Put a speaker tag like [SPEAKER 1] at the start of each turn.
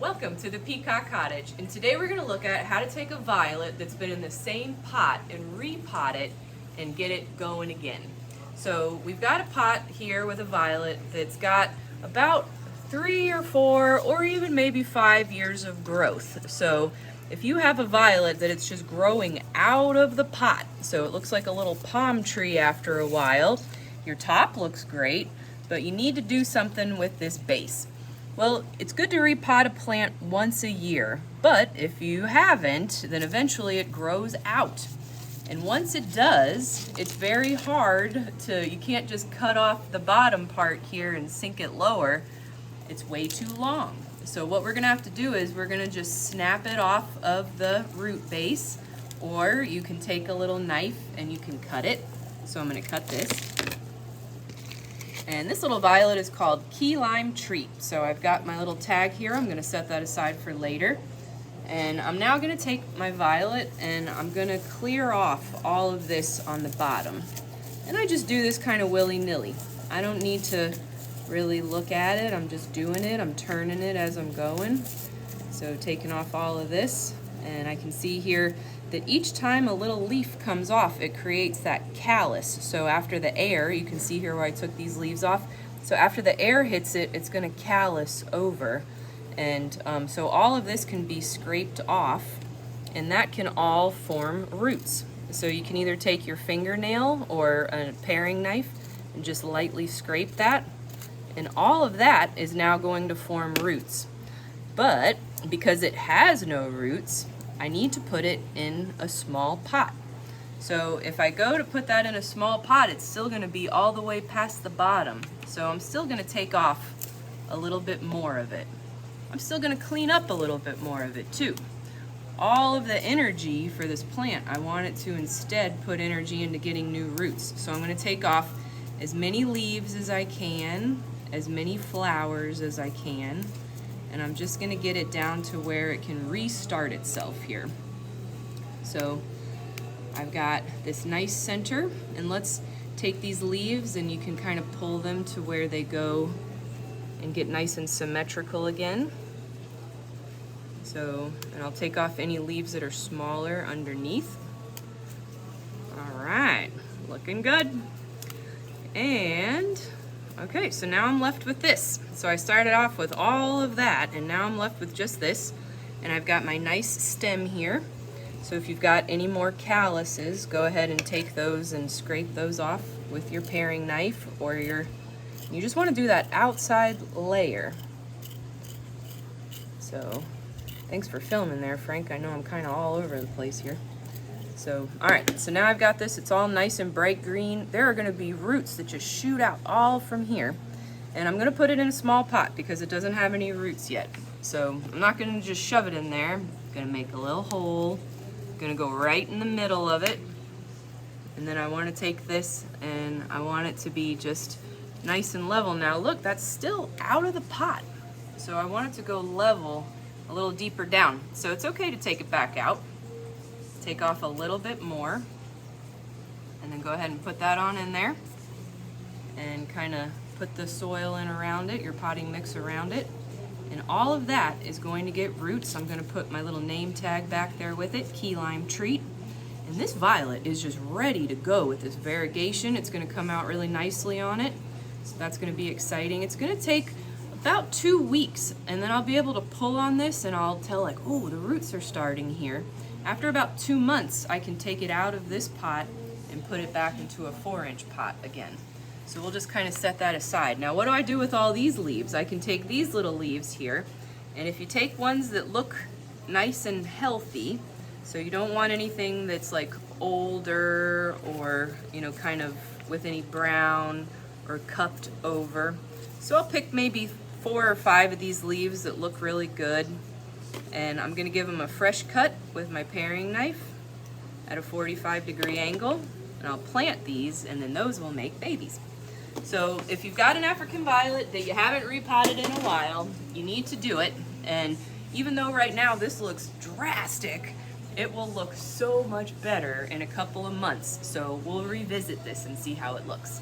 [SPEAKER 1] Welcome to the Peacock Cottage, and today we're going to look at how to take a violet that's been in the same pot and repot it and get it going again. So we've got a pot here with a violet that's got about 3 or 4 or even maybe 5 years of growth. So if you have a violet that it's just growing out of the pot, so it looks like a little palm tree after a while, your top looks great, but you need to do something with this base. Well, it's good to repot a plant once a year, but if you haven't, then eventually it grows out. And once it does, it's very hard you can't just cut off the bottom part here and sink it lower. It's way too long. So what we're gonna have to do is we're gonna just snap it off of the root base, or you can take a little knife and you can cut it. So I'm gonna cut this. And this little violet is called Key Lime Treat. So I've got my little tag here. I'm going to set that aside for later. And I'm now going to take my violet and I'm going to clear off all of this on the bottom. And I just do this kind of willy-nilly. I don't need to really look at it. I'm just doing it. I'm turning it as I'm going. So taking off all of this. And I can see here that each time a little leaf comes off, it creates that callus. So after the air, you can see here where I took these leaves off. So after the air hits it, it's gonna callus over. And so all of this can be scraped off, and that can all form roots. So you can either take your fingernail or a paring knife and just lightly scrape that. And all of that is now going to form roots. But because it has no roots, I need to put it in a small pot. So if I go to put that in a small pot, it's still gonna be all the way past the bottom. So I'm still gonna take off a little bit more of it. I'm still gonna clean up a little bit more of it too. All of the energy for this plant, I want it to instead put energy into getting new roots. So I'm gonna take off as many leaves as I can, as many flowers as I can, and I'm just gonna get it down to where it can restart itself here. So I've got this nice center, and let's take these leaves and you can kind of pull them to where they go and get nice and symmetrical again. So, and I'll take off any leaves that are smaller underneath. All right, looking good. And okay, so now I'm left with this. So I started off with all of that, and now I'm left with just this. And I've got my nice stem here. So if you've got any more calluses, go ahead and take those and scrape those off with your paring knife, or you just want to do that outside layer. So thanks for filming there, Frank. I know I'm kind of all over the place here. So, all right, so now I've got this, it's all nice and bright green. There are gonna be roots that just shoot out all from here. And I'm gonna put it in a small pot because it doesn't have any roots yet. So I'm not gonna just shove it in there. I'm gonna make a little hole. I'm gonna go right in the middle of it. And then I wanna take this and I want it to be just nice and level. Now look, that's still out of the pot. So I want it to go level a little deeper down. So it's okay to take it back out. Take off a little bit more, and then go ahead and put that on in there, and kind of put the soil in around it, your potting mix around it, and all of that is going to get roots. I'm going to put my little name tag back there with it, Key Lime Treat, and this violet is just ready to go with this variegation. It's going to come out really nicely on it, so that's going to be exciting. It's going to take about 2 weeks, and then I'll be able to pull on this and I'll tell, like, oh, the roots are starting here. After about 2 months, I can take it out of this pot and put it back into a 4-inch pot again. So we'll just kind of set that aside. Now what do I do with all these leaves? I can take these little leaves here, and if you take ones that look nice and healthy, so you don't want anything that's like older or, you know, kind of with any brown or cupped over. So I'll pick maybe 4 or 5 of these leaves that look really good. And I'm gonna give them a fresh cut with my paring knife at a 45-degree angle, and I'll plant these, and then those will make babies. So if you've got an African violet that you haven't repotted in a while, you need to do it. And even though right now this looks drastic, it will look so much better in a couple of months. So we'll revisit this and see how it looks.